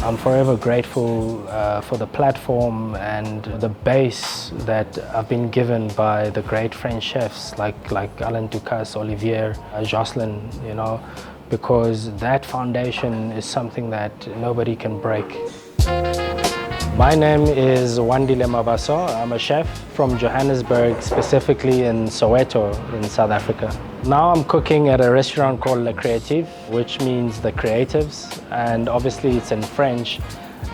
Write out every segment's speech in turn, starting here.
I'm forever grateful for the platform and the base that I've been given by the great French chefs like Alain Ducasse, Olivier, Jocelyn, you know, because that foundation is something that nobody can break. My name is Wandile Mabaso. I'm a chef from Johannesburg, specifically in Soweto in South Africa. Now I'm cooking at a restaurant called Les Créatifs, which means the creatives, and obviously it's in French.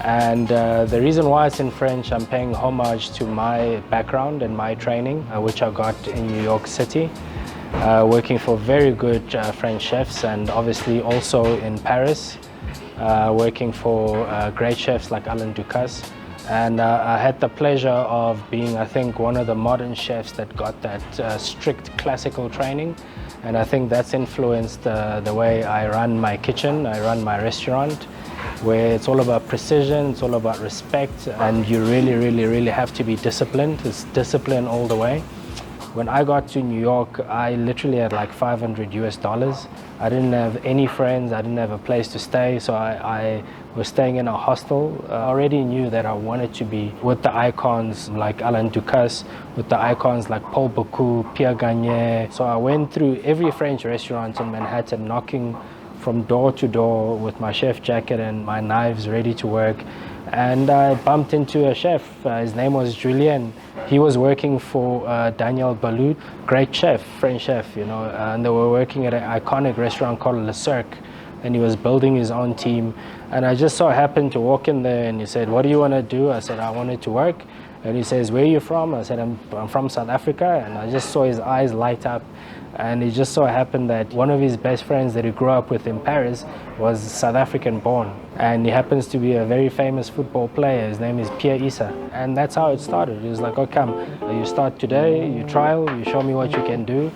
And the reason why it's in French, I'm paying homage to my background and my training, which I got in New York City, working for very good French chefs, and obviously also in Paris, working for great chefs like Alain Ducasse. And I had the pleasure of being, I think, one of the modern chefs that got that strict classical training. And I think that's influenced the way I run my kitchen, I run my restaurant, where it's all about precision, it's all about respect, and you really have to be disciplined. It's discipline all the way. When I got to New York, I literally had like $500 US. I didn't have any friends, I didn't have a place to stay, so I was staying in a hostel. I already knew that I wanted to be with the icons like Alain Ducasse, with the icons like Paul Bocuse, Pierre Gagné. So I went through every French restaurant in Manhattan, knocking from door to door with my chef jacket and my knives ready to work. And I bumped into a chef. His name was Julien. He was working for Daniel Balut, great chef, French chef, you know, and they were working at an iconic restaurant called Le Cirque, and he was building his own team. And I just so happened to walk in there, and he said, "What do you want to do?" I said, "I wanted to work." And he says, "Where are you from?" I said, I'm from South Africa. And I just saw his eyes light up. And it just so happened that one of his best friends that he grew up with in Paris was South African born. And he happens to be a very famous football player. His name is Pierre Issa. And that's how it started. It was like, "Oh, come, you start today, you trial, you show me what you can do."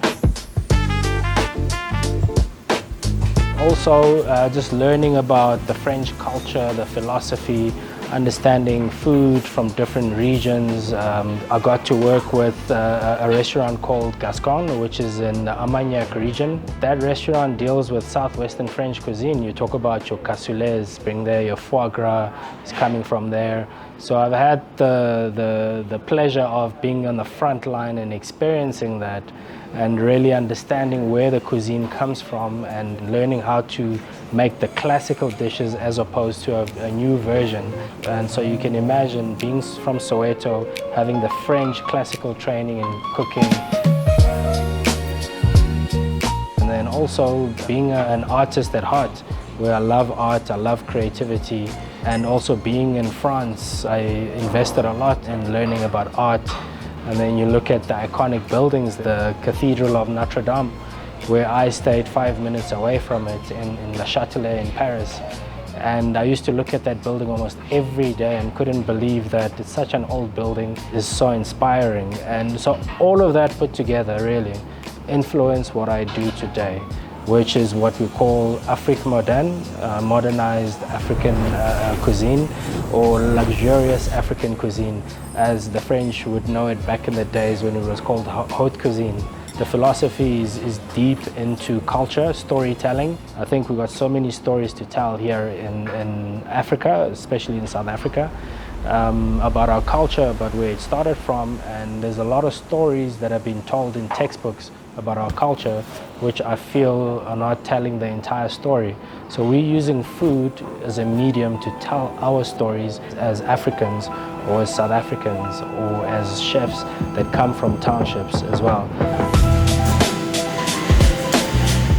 Also, just learning about the French culture, the philosophy, understanding food from different regions. I got to work with a restaurant called Gascon, which is in the Armagnac region. That restaurant deals with southwestern French cuisine. You talk about your cassoulets, bring there your foie gras, is coming from there. So I've had the pleasure of being on the front line and experiencing that, and really understanding where the cuisine comes from and learning how to make the classical dishes as opposed to a new version. And so you can imagine being from Soweto, having the French classical training in cooking, and then also being an artist at heart, where I love art, I love creativity. And also being in France, I invested a lot in learning about art. And then you look at the iconic buildings, the Cathedral of Notre Dame, where I stayed 5 minutes away from it in Le Châtelet in Paris. And I used to look at that building almost every day and couldn't believe that it's such an old building. It's so inspiring. And so all of that put together really influenced what I do today, which is what we call Afrique moderne, modernized African cuisine, or luxurious African cuisine, as the French would know it back in the days when it was called haute cuisine. The philosophy is deep into culture, storytelling. I think we've got so many stories to tell here in Africa, especially in South Africa, about our culture, about where it started from. And there's a lot of stories that have been told in textbooks about our culture, which I feel are not telling the entire story. So we're using food as a medium to tell our stories as Africans, or as South Africans, or as chefs that come from townships as well.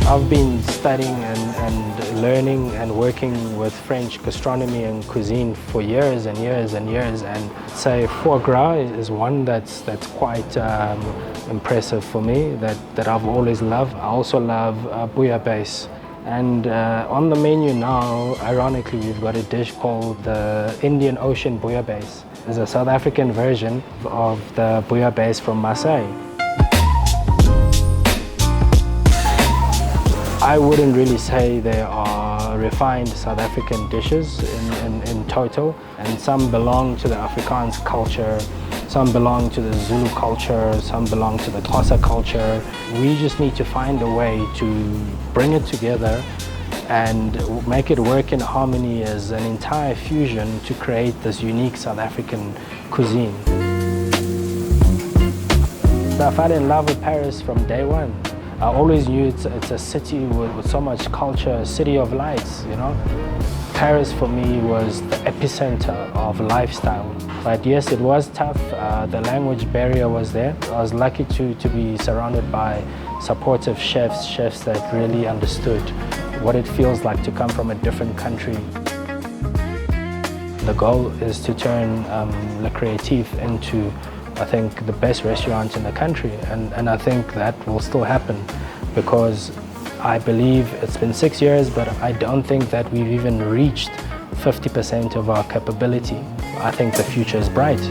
I've been studying and learning and working with French gastronomy and cuisine for years and years and years, and say foie gras is one that's quite impressive for me, that I've always loved. I also love bouillabaisse. And on the menu now, ironically, we've got a dish called the Indian Ocean bouillabaisse. It's a South African version of the bouillabaisse from Marseille. I wouldn't really say they are refined South African dishes in total, and some belong to the Afrikaans culture, some belong to the Zulu culture, some belong to the Xhosa culture. We just need to find a way to bring it together and make it work in harmony as an entire fusion to create this unique South African cuisine. I fell in love with Paris from day one. I always knew it's a city with so much culture, a city of lights, you know. Paris for me was the epicenter of lifestyle. But yes, it was tough. The language barrier was there. I was lucky to be surrounded by supportive chefs that really understood what it feels like to come from a different country. The goal is to turn Les Créatifs into, I think, the best restaurant in the country, and I think that will still happen, because I believe it's been 6 years, but I don't think that we've even reached 50% of our capability. I think the future is bright.